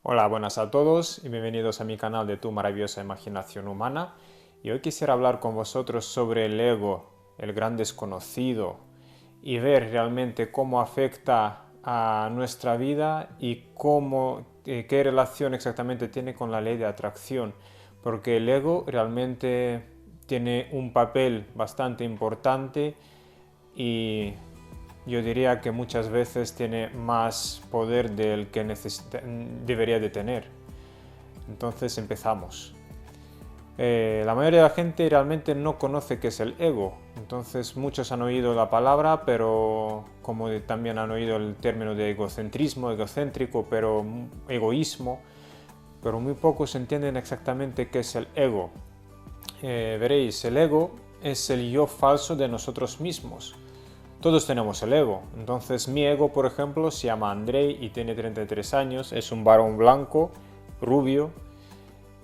Hola, buenas a todos y bienvenidos a mi canal de Tu Maravillosa Imaginación Humana. Y hoy quisiera hablar con vosotros sobre el ego, el gran desconocido, y ver realmente cómo afecta a nuestra vida y qué relación exactamente tiene con la ley de atracción. Porque el ego realmente tiene un papel bastante importante y yo diría que muchas veces tiene más poder del que debería de tener. Entonces empezamos. La mayoría de la gente realmente no conoce qué es el ego. Entonces muchos han oído la palabra, pero como también han oído el término de egocentrismo, egocéntrico, pero egoísmo, pero muy pocos entienden exactamente qué es el ego. Veréis, el ego es el yo falso de nosotros mismos. Todos tenemos el ego. Entonces mi ego, por ejemplo, se llama Andrei y tiene 33 años, es un varón blanco, rubio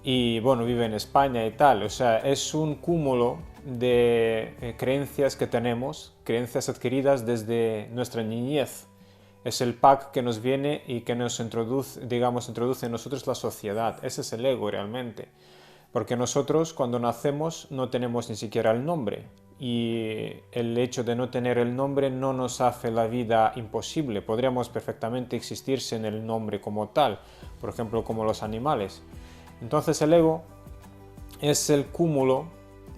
y bueno, vive en España y tal. O sea, es un cúmulo de creencias que tenemos, creencias adquiridas desde nuestra niñez. Es el pack que nos viene y que nos introduce, digamos, introduce en nosotros la sociedad. Ese es el ego realmente. Porque nosotros cuando nacemos no tenemos ni siquiera el nombre y el hecho de no tener el nombre no nos hace la vida imposible. Podríamos perfectamente existir sin el nombre como tal, por ejemplo como los animales. Entonces el ego es el cúmulo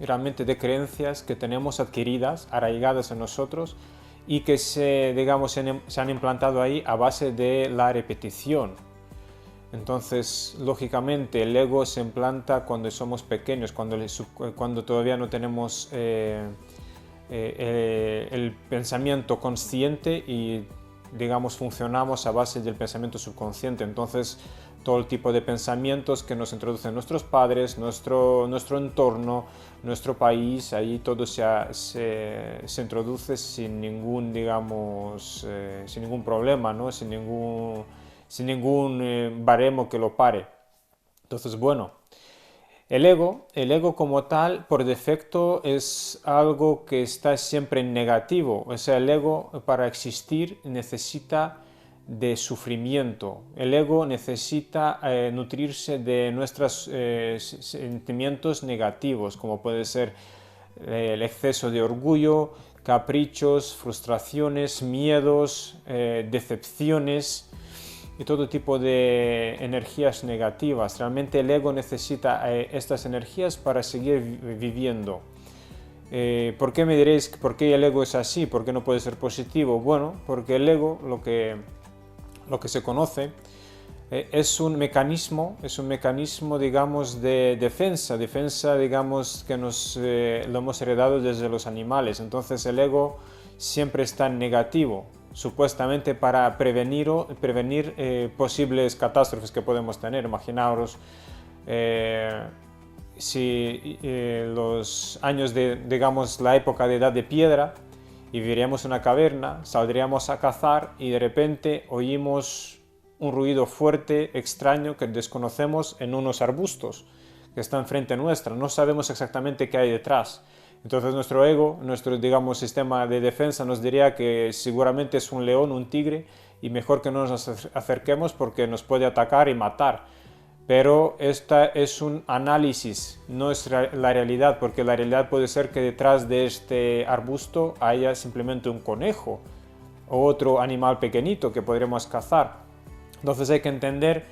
realmente de creencias que tenemos adquiridas, arraigadas en nosotros y que digamos, se han implantado ahí a base de la repetición. Entonces, lógicamente, el ego se implanta cuando somos pequeños, cuando todavía no tenemos el pensamiento consciente y, digamos, funcionamos a base del pensamiento subconsciente. Entonces, todo el tipo de pensamientos que nos introducen nuestros padres, nuestro entorno, nuestro país, ahí todo se introduce sin ningún, digamos, sin ningún problema, ¿no? Sin ningún baremo que lo pare. Entonces, bueno, el ego como tal, por defecto, es algo que está siempre en negativo. O sea, el ego para existir necesita de sufrimiento. El ego necesita nutrirse de nuestros sentimientos negativos, como puede ser el exceso de orgullo, caprichos, frustraciones, miedos, decepciones y todo tipo de energías negativas. Realmente el ego necesita estas energías para seguir viviendo. ¿Por qué me diréis por qué el ego es así? ¿Por qué no puede ser positivo? Bueno, porque el ego, lo que se conoce, es un mecanismo, digamos, de defensa, digamos, que lo hemos heredado desde los animales. Entonces el ego siempre está en negativo, supuestamente para prevenir posibles catástrofes que podemos tener. Imaginaos si los años de, digamos, la época de edad de piedra, y viviríamos en una caverna, saldríamos a cazar y de repente oímos un ruido fuerte, extraño, que desconocemos en unos arbustos que están frente nuestra. No sabemos exactamente qué hay detrás. Entonces nuestro ego, nuestro, digamos, sistema de defensa nos diría que seguramente es un león, un tigre, y mejor que no nos acerquemos porque nos puede atacar y matar. Pero esta es un análisis, no es la realidad, porque la realidad puede ser que detrás de este arbusto haya simplemente un conejo o otro animal pequeñito que podremos cazar. Entonces hay que entender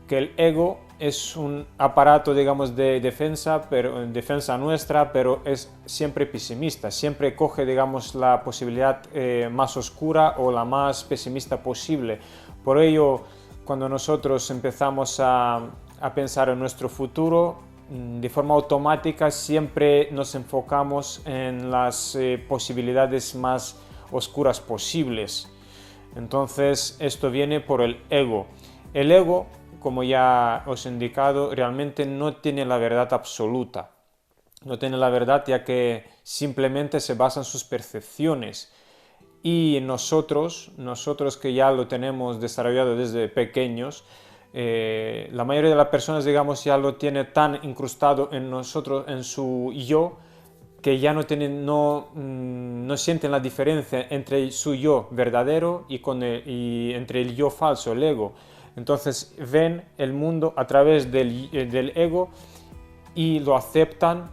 que el ego es un aparato, digamos, de defensa, pero en defensa nuestra, pero es siempre pesimista, siempre coge, digamos, la posibilidad más oscura o la más pesimista posible. Por ello, cuando nosotros empezamos a pensar en nuestro futuro, de forma automática siempre nos enfocamos en las posibilidades más oscuras posibles. Entonces esto viene por el ego. El ego, como ya os he indicado, realmente no tiene la verdad absoluta. No tiene la verdad ya que simplemente se basa en sus percepciones. Y nosotros que ya lo tenemos desarrollado desde pequeños, la mayoría de las personas, digamos, ya lo tiene tan incrustado en nosotros, en su yo, que ya no sienten la diferencia entre su yo verdadero y entre el yo falso, el ego. Entonces ven el mundo a través del ego y lo aceptan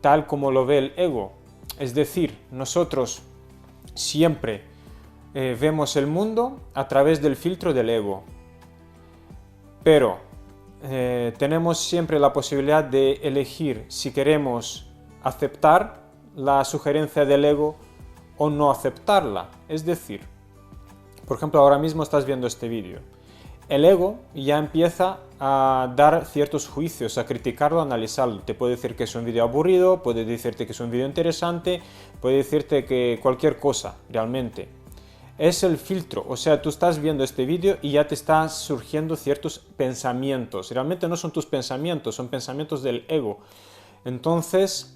tal como lo ve el ego. Es decir, nosotros siempre vemos el mundo a través del filtro del ego, pero tenemos siempre la posibilidad de elegir si queremos aceptar la sugerencia del ego o no aceptarla. Es decir, por ejemplo, ahora mismo estás viendo este vídeo. El ego ya empieza a dar ciertos juicios, a criticarlo, a analizarlo. Te puede decir que es un vídeo aburrido, puede decirte que es un vídeo interesante, puede decirte que cualquier cosa, realmente. Es el filtro, o sea, tú estás viendo este vídeo y ya te están surgiendo ciertos pensamientos. Realmente no son tus pensamientos, son pensamientos del ego. Entonces,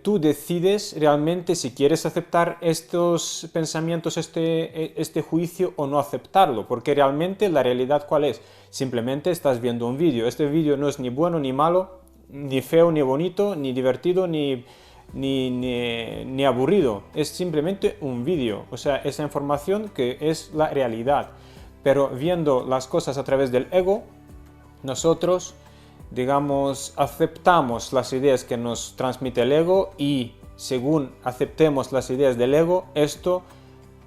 tú decides realmente si quieres aceptar estos pensamientos, este juicio o no aceptarlo, porque realmente la realidad ¿cuál es? Simplemente estás viendo un vídeo. Este vídeo no es ni bueno ni malo, ni feo ni bonito, ni divertido ni aburrido. Es simplemente un vídeo, o sea, esa información que es la realidad. Pero viendo las cosas a través del ego, nosotros digamos, aceptamos las ideas que nos transmite el ego y según aceptemos las ideas del ego, esto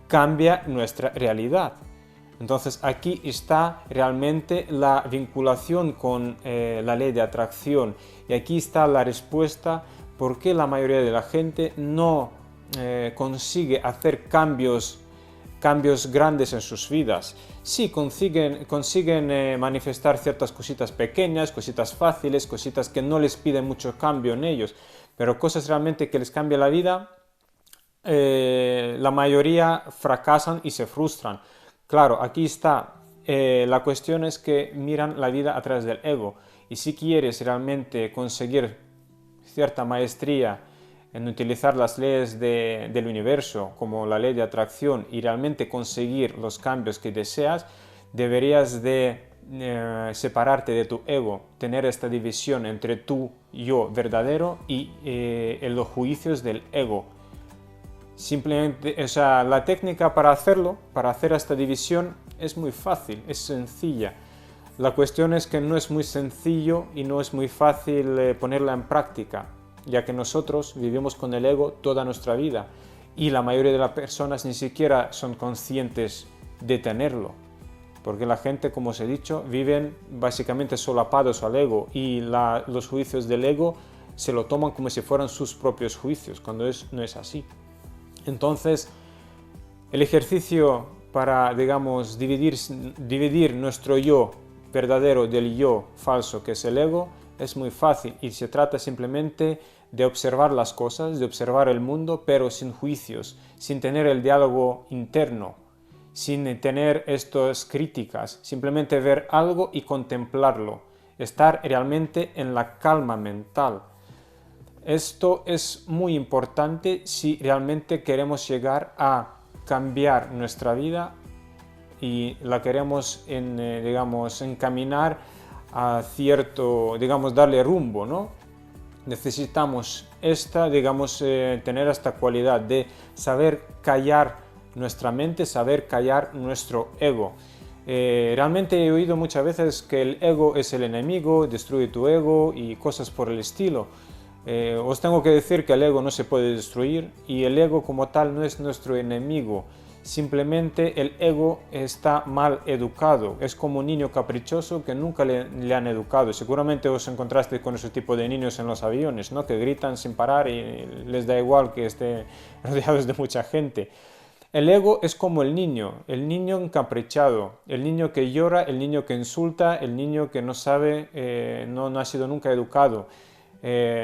cambia nuestra realidad. Entonces aquí está realmente la vinculación con la ley de atracción y aquí está la respuesta por qué la mayoría de la gente no consigue hacer cambios grandes en sus vidas. Sí, consiguen manifestar ciertas cositas pequeñas, cositas fáciles, cositas que no les piden mucho cambio en ellos, pero cosas realmente que les cambia la vida, la mayoría fracasan y se frustran. Claro, aquí está, la cuestión es que miran la vida a través del ego, y si quieres realmente conseguir cierta maestría en utilizar las leyes del universo como la ley de atracción y realmente conseguir los cambios que deseas, deberías de separarte de tu ego, tener esta división entre tu yo verdadero y los juicios del ego. Simplemente, o sea, la técnica para hacerlo, para hacer esta división, es muy fácil, es sencilla. La cuestión es que no es muy sencillo y no es muy fácil ponerla en práctica, ya que nosotros vivimos con el ego toda nuestra vida y la mayoría de las personas ni siquiera son conscientes de tenerlo, porque la gente, como os he dicho, viven básicamente solapados al ego y los juicios del ego se lo toman como si fueran sus propios juicios, cuando no es así. Entonces, el ejercicio para, digamos, dividir nuestro yo verdadero del yo falso, que es el ego, es muy fácil y se trata simplemente de observar las cosas, de observar el mundo, pero sin juicios, sin tener el diálogo interno, sin tener estas críticas, simplemente ver algo y contemplarlo, estar realmente en la calma mental. Esto es muy importante si realmente queremos llegar a cambiar nuestra vida y la queremos digamos, encaminar a cierto, digamos, darle rumbo, ¿no? Necesitamos tener esta cualidad de saber callar nuestra mente, saber callar nuestro ego. Realmente he oído muchas veces que el ego es el enemigo, destruye tu ego y cosas por el estilo. Os tengo que decir que el ego no se puede destruir y el ego como tal no es nuestro enemigo. Simplemente el ego está mal educado, es como un niño caprichoso que nunca le han educado. Seguramente os encontraste con ese tipo de niños en los aviones, ¿no? Que gritan sin parar y les da igual que estén rodeados de mucha gente. El ego es como el niño encaprichado, el niño que llora, el niño que insulta, el niño que no sabe, no ha sido nunca educado.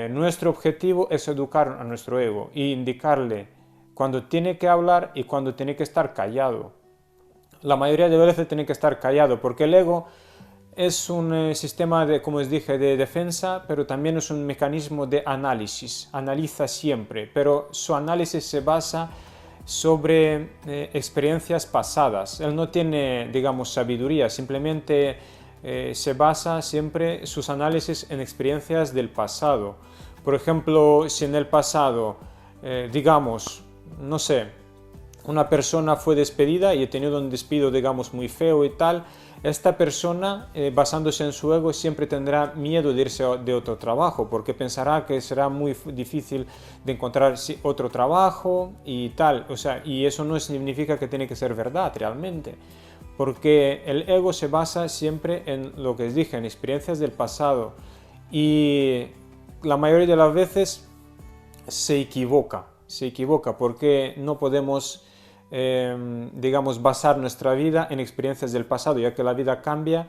Nuestro objetivo es educar a nuestro ego e indicarle cuando tiene que hablar y cuando tiene que estar callado. La mayoría de veces tiene que estar callado porque el ego es un sistema como os dije, de defensa, pero también es un mecanismo de análisis. Analiza siempre, pero su análisis se basa sobre experiencias pasadas. Él no tiene, digamos, sabiduría, simplemente se basa siempre sus análisis en experiencias del pasado. Por ejemplo, si en el pasado, digamos, no sé, una persona fue despedida y ha tenido un despido, digamos, muy feo y tal, esta persona, basándose en su ego, siempre tendrá miedo de irse de otro trabajo, porque pensará que será muy difícil de encontrar otro trabajo y tal. O sea, y eso no significa que tiene que ser verdad realmente, porque el ego se basa siempre en lo que os dije, en experiencias del pasado, y la mayoría de las veces se equivoca porque no podemos, digamos, basar nuestra vida en experiencias del pasado, ya que la vida cambia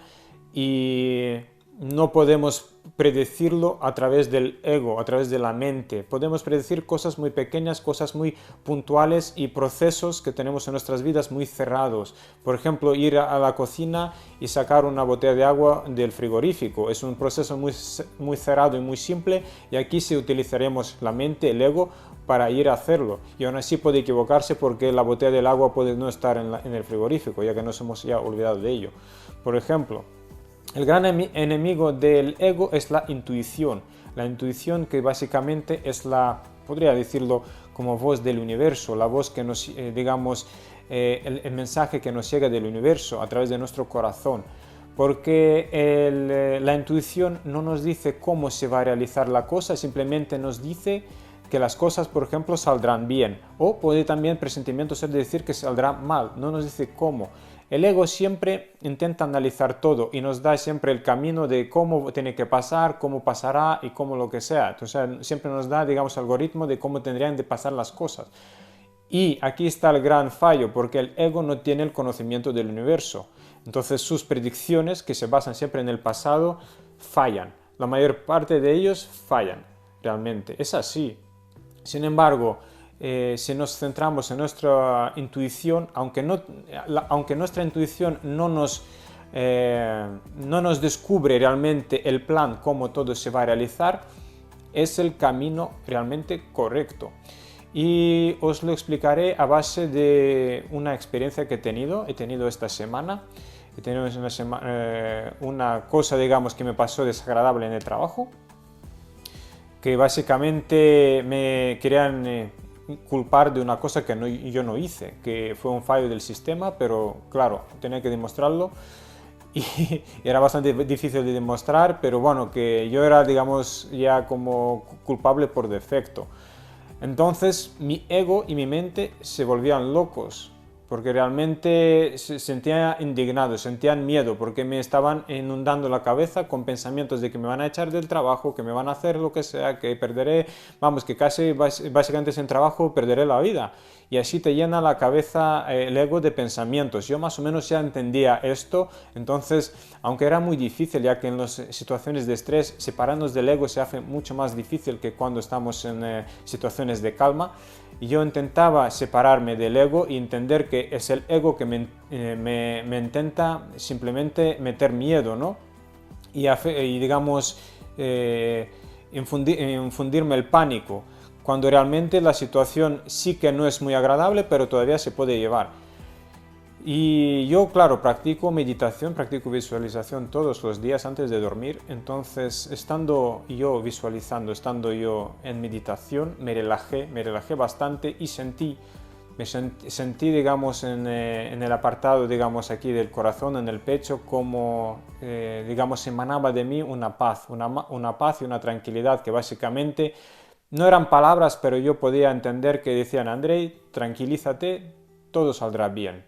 y no podemos predecirlo a través del ego, a través de la mente. Podemos predecir cosas muy pequeñas, cosas muy puntuales y procesos que tenemos en nuestras vidas muy cerrados. Por ejemplo, ir a la cocina y sacar una botella de agua del frigorífico. Es un proceso muy cerrado y muy simple, y aquí sí utilizaremos la mente, el ego, para ir a hacerlo. Y aún así puede equivocarse porque la botella del agua puede no estar en el frigorífico, ya que nos hemos ya olvidado de ello. Por ejemplo, el gran enemigo del ego es la intuición. La intuición, que básicamente es podría decirlo, como voz del universo, la voz que nos, digamos, el mensaje que nos llega del universo a través de nuestro corazón. Porque la intuición no nos dice cómo se va a realizar la cosa, simplemente nos dice que las cosas, por ejemplo, saldrán bien. O puede también presentimiento ser de decir que saldrá mal, no nos dice cómo. El ego siempre intenta analizar todo y nos da siempre el camino de cómo tiene que pasar, cómo pasará y cómo lo que sea. Entonces, siempre nos da, digamos, algoritmo de cómo tendrían de pasar las cosas. Y aquí está el gran fallo, porque el ego no tiene el conocimiento del universo. Entonces, sus predicciones, que se basan siempre en el pasado, fallan. La mayor parte de ellos fallan, realmente. Es así. Sin embargo, si nos centramos en nuestra intuición, aunque nuestra intuición no nos descubre realmente el plan, cómo todo se va a realizar, es el camino realmente correcto. Y os lo explicaré a base de una experiencia que he tenido esta semana. He tenido una cosa, digamos, que me pasó desagradable en el trabajo, que básicamente me querían culpar de una cosa que yo no hice, que fue un fallo del sistema, pero claro, tenía que demostrarlo y era bastante difícil de demostrar, pero bueno, que yo era, digamos, ya como culpable por defecto. Entonces mi ego y mi mente se volvían locos, porque realmente se sentían indignados, sentían miedo, porque me estaban inundando la cabeza con pensamientos de que me van a echar del trabajo, que me van a hacer lo que sea, que perderé, vamos, que casi básicamente sin trabajo perderé la vida. Y así te llena la cabeza el ego de pensamientos. Yo más o menos ya entendía esto, entonces, aunque era muy difícil, ya que en las situaciones de estrés separarnos del ego se hace mucho más difícil que cuando estamos en situaciones de calma, y yo intentaba separarme del ego y entender que es el ego que me intenta simplemente meter miedo, ¿no? Y digamos, infundirme el pánico, cuando realmente la situación sí que no es muy agradable, pero todavía se puede llevar. Y yo, claro, practico meditación, practico visualización todos los días antes de dormir. Entonces, estando yo visualizando, estando yo en meditación, me relajé bastante y sentí, digamos, en el apartado, digamos, aquí del corazón, en el pecho, como, digamos, emanaba de mí una paz y una tranquilidad que básicamente no eran palabras, pero yo podía entender que decían: Andrei, tranquilízate, todo saldrá bien.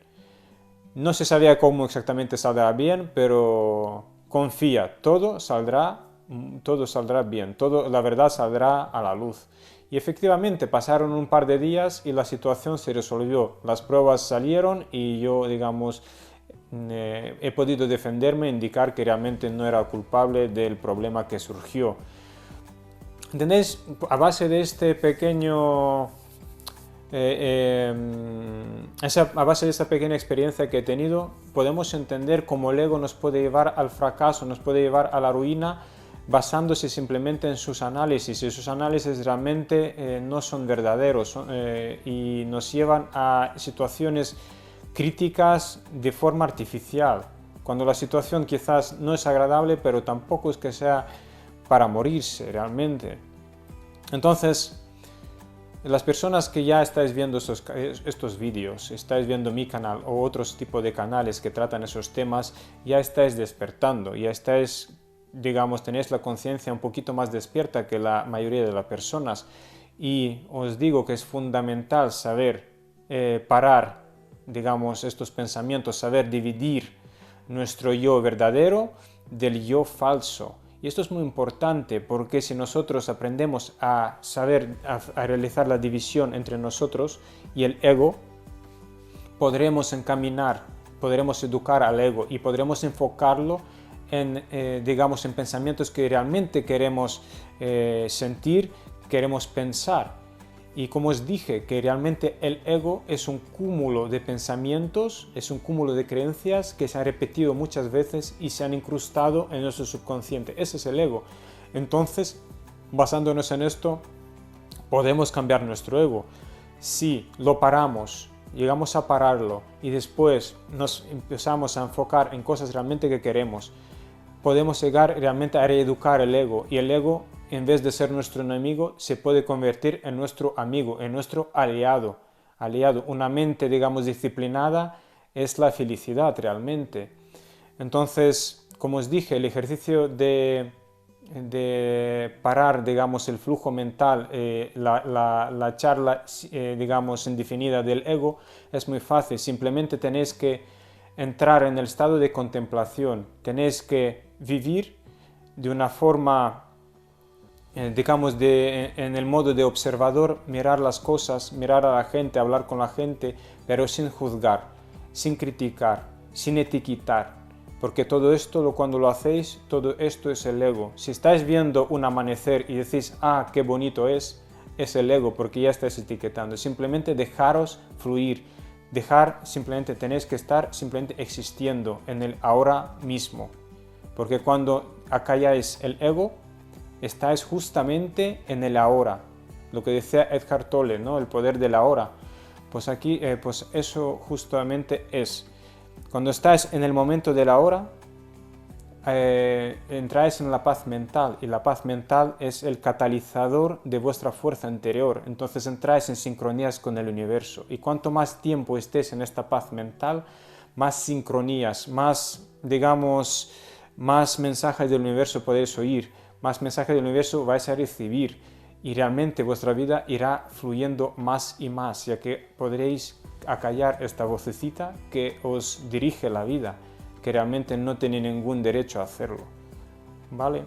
No se sabía cómo exactamente saldrá bien, pero confía, todo saldrá bien, la verdad saldrá a la luz. Y efectivamente pasaron un par de días y la situación se resolvió. Las pruebas salieron y yo, digamos, he podido defenderme, indicar que realmente no era culpable del problema que surgió. ¿Entendéis? A base de este pequeño... a base de esta pequeña experiencia que he tenido, podemos entender cómo el ego nos puede llevar al fracaso, nos puede llevar a la ruina, basándose simplemente en sus análisis, y sus análisis realmente no son verdaderos, y nos llevan a situaciones críticas de forma artificial, cuando la situación quizás no es agradable, pero tampoco es que sea para morirse realmente. Entonces, las personas que ya estáis viendo estos vídeos, estáis viendo mi canal o otros tipos de canales que tratan esos temas, ya estáis despertando, ya estáis, digamos, tenéis la conciencia un poquito más despierta que la mayoría de las personas. Y os digo que es fundamental saber parar, digamos, estos pensamientos, saber dividir nuestro yo verdadero del yo falso. Y esto es muy importante porque si nosotros aprendemos a saber, a realizar la división entre nosotros y el ego, podremos encaminar, podremos educar al ego y podremos enfocarlo en, digamos, en pensamientos que realmente queremos sentir, queremos pensar. Y como os dije, que realmente el ego es un cúmulo de pensamientos, es un cúmulo de creencias que se han repetido muchas veces y se han incrustado en nuestro subconsciente. Ese es el ego. Entonces, basándonos en esto, podemos cambiar nuestro ego. Si lo paramos, llegamos a pararlo y después nos empezamos a enfocar en cosas realmente que queremos, podemos llegar realmente a reeducar el ego, y el ego, en vez de ser nuestro enemigo, se puede convertir en nuestro amigo, en nuestro aliado. Una mente, digamos, disciplinada es la felicidad realmente. Entonces, como os dije, el ejercicio de parar, digamos, el flujo mental, la charla, digamos, indefinida del ego, es muy fácil. Simplemente tenéis que entrar en el estado de contemplación, tenéis que vivir de una forma, digamos, en el modo de observador, mirar las cosas, mirar a la gente, hablar con la gente, pero sin juzgar, sin criticar, sin etiquetar, porque todo esto, cuando lo hacéis, todo esto es el ego. Si estáis viendo un amanecer y decís, ah, qué bonito es el ego, porque ya estáis etiquetando. Simplemente dejaros fluir, simplemente tenéis que estar simplemente existiendo en el ahora mismo, porque cuando acalláis el ego, estáis justamente en el ahora, lo que decía Eckhart Tolle, ¿no? El poder del ahora. Pues aquí, pues eso justamente es. Cuando estáis en el momento del ahora, entráis en la paz mental, y la paz mental es el catalizador de vuestra fuerza interior. Entonces entráis en sincronías con el universo, y cuanto más tiempo estéis en esta paz mental, más sincronías, más, digamos, más mensajes del universo podéis oír, más mensajes del universo vais a recibir, y realmente vuestra vida irá fluyendo más y más, ya que podréis acallar esta vocecita que os dirige la vida, que realmente no tiene ningún derecho a hacerlo. ¿Vale?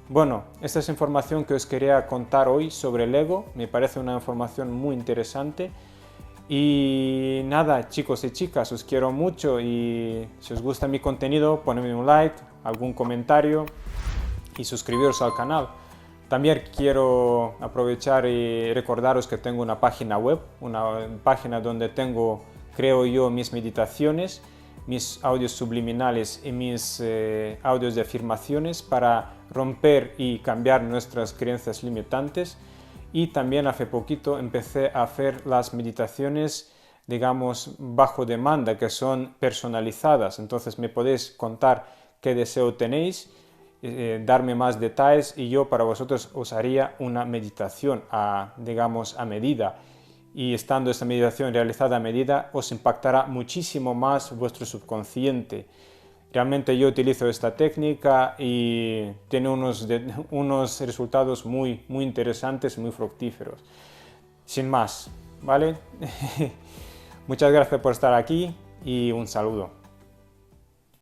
Bueno, esta es información que os quería contar hoy sobre el ego. Me parece una información muy interesante. Y nada, chicos y chicas, os quiero mucho, y si os gusta mi contenido, ponedme un like, algún comentario y suscribiros al canal. También quiero aprovechar y recordaros que tengo una página web, una página donde creo yo mis meditaciones, mis audios subliminales y mis audios de afirmaciones para romper y cambiar nuestras creencias limitantes. Y también hace poquito empecé a hacer las meditaciones, digamos, bajo demanda, que son personalizadas. Entonces me podéis contar qué deseo tenéis, darme más detalles, y yo para vosotros os haría una meditación digamos, a medida. Y estando esta meditación realizada a medida, os impactará muchísimo más vuestro subconsciente. Realmente yo utilizo esta técnica y tiene unos resultados muy interesantes, muy fructíferos. Sin más, ¿vale? Muchas gracias por estar aquí y un saludo.